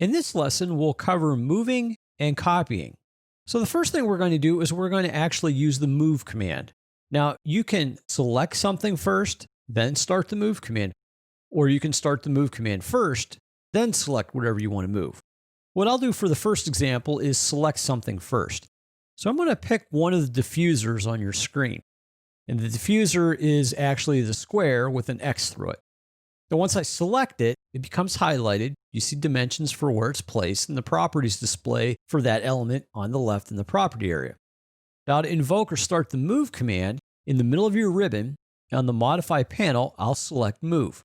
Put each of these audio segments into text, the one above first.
In this lesson, we'll cover moving and copying. So the first thing we're going to do is we're going to actually use the move command. Now, you can select something first, then start the move command, or you can start the move command first, then select whatever you want to move. What I'll do for the first example is select something first. So I'm going to pick one of the diffusers on your screen. And the diffuser is actually the square with an X through it. Now, once I select it, it becomes highlighted. You see dimensions for where it's placed and the properties display for that element on the left in the property area. Now, to invoke or start the move command, in the middle of your ribbon, on the modify panel, I'll select move.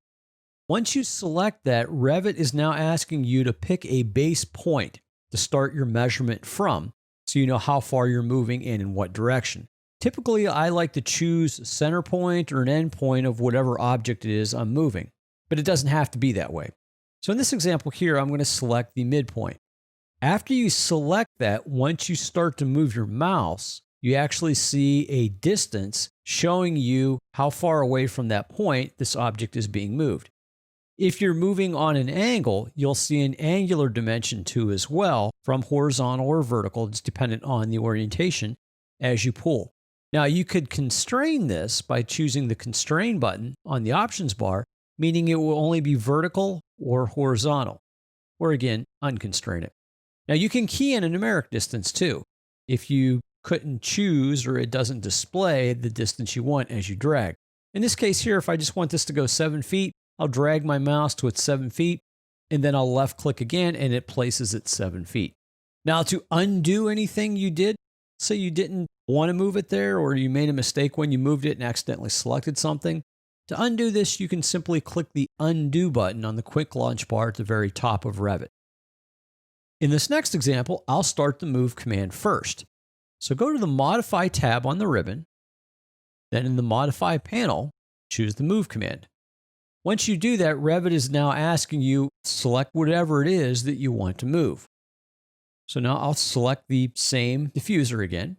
Once you select that, Revit is now asking you to pick a base point to start your measurement from, so you know how far you're moving and in what direction. Typically, I like to choose a center point or an end point of whatever object it is I'm moving, but it doesn't have to be that way. So in this example here, I'm going to select the midpoint. After you select that, once you start to move your mouse, you actually see a distance showing you how far away from that point this object is being moved. If you're moving on an angle, you'll see an angular dimension too as well, from horizontal or vertical. It's dependent on the orientation as you pull. Now, you could constrain this by choosing the constrain button on the options bar, meaning it will only be vertical or horizontal, or again, unconstrain it. Now, you can key in a numeric distance too, if you couldn't choose or it doesn't display the distance you want as you drag. In this case here, if I just want this to go 7 feet, I'll drag my mouse to its 7 feet, and then I'll left click again, and it places it 7 feet. Now, to undo anything you did, say you didn't want to move it there, or you made a mistake when you moved it and accidentally selected something, to undo this, you can simply click the undo button on the quick launch bar at the very top of Revit. In this next example, I'll start the move command first. So go to the modify tab on the ribbon, then in the modify panel, choose the move command. Once you do that, Revit is now asking you to select whatever it is that you want to move. So now I'll select the same diffuser again.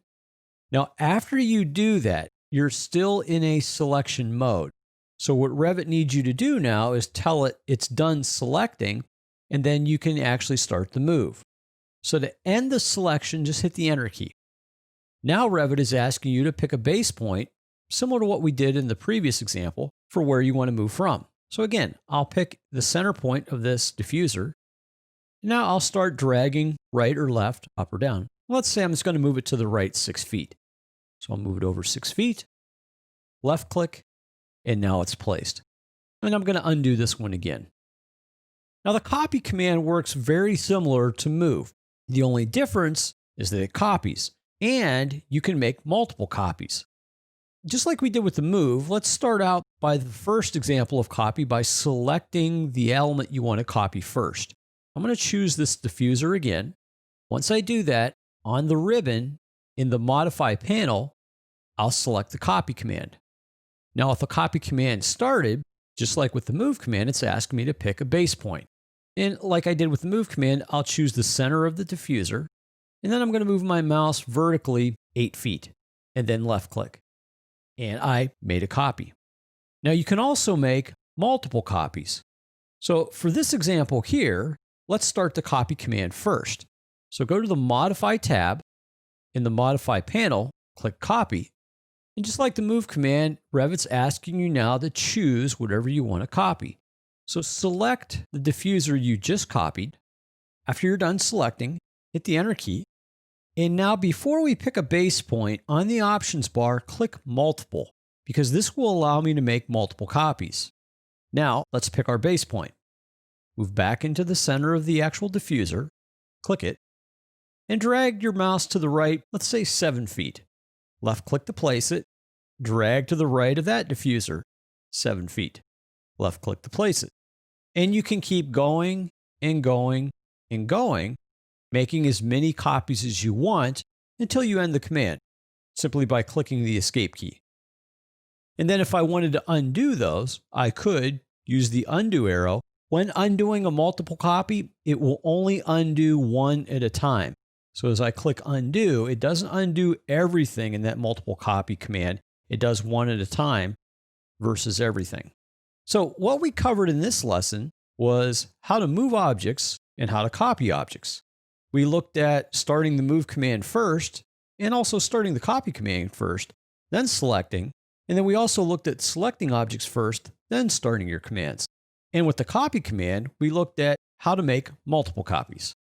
Now, after you do that, you're still in a selection mode. So what Revit needs you to do now is tell it it's done selecting, and then you can actually start the move. So to end the selection, just hit the Enter key. Now Revit is asking you to pick a base point, similar to what we did in the previous example, for where you want to move from. So again, I'll pick the center point of this diffuser. Now I'll start dragging right or left, up or down. Let's say I'm just going to move it to the right 6 feet. So I'll move it over 6 feet, left click, and now it's placed. And I'm going to undo this one again. Now the copy command works very similar to move. The only difference is that it copies, and you can make multiple copies. Just like we did with the move, let's start out by the first example of copy by selecting the element you want to copy first. I'm going to choose this diffuser again. Once I do that, on the ribbon in the modify panel, I'll select the copy command. Now, if the copy command started, just like with the move command, it's asking me to pick a base point. And like I did with the move command, I'll choose the center of the diffuser, and then I'm going to move my mouse vertically 8 feet, and then left click. And I made a copy. Now you can also make multiple copies. So for this example here, let's start the copy command first. So go to the modify tab. In the modify panel, click copy. And just like the move command, Revit's asking you now to choose whatever you want to copy. So select the diffuser you just copied. After you're done selecting, hit the Enter key. And now before we pick a base point, on the options bar, click multiple, because this will allow me to make multiple copies. Now let's pick our base point. Move back into the center of the actual diffuser, click it, and drag your mouse to the right, let's say 7 feet. Left click to place it, drag to the right of that diffuser, 7 feet. Left click to place it. And you can keep going and going and going, making as many copies as you want until you end the command, simply by clicking the escape key. And then if I wanted to undo those, I could use the undo arrow. When undoing a multiple copy, it will only undo one at a time. So as I click undo, it doesn't undo everything in that multiple copy command. It does one at a time versus everything. So what we covered in this lesson was how to move objects and how to copy objects. We looked at starting the move command first and also starting the copy command first, then selecting. And then we also looked at selecting objects first, then starting your commands. And with the copy command, we looked at how to make multiple copies.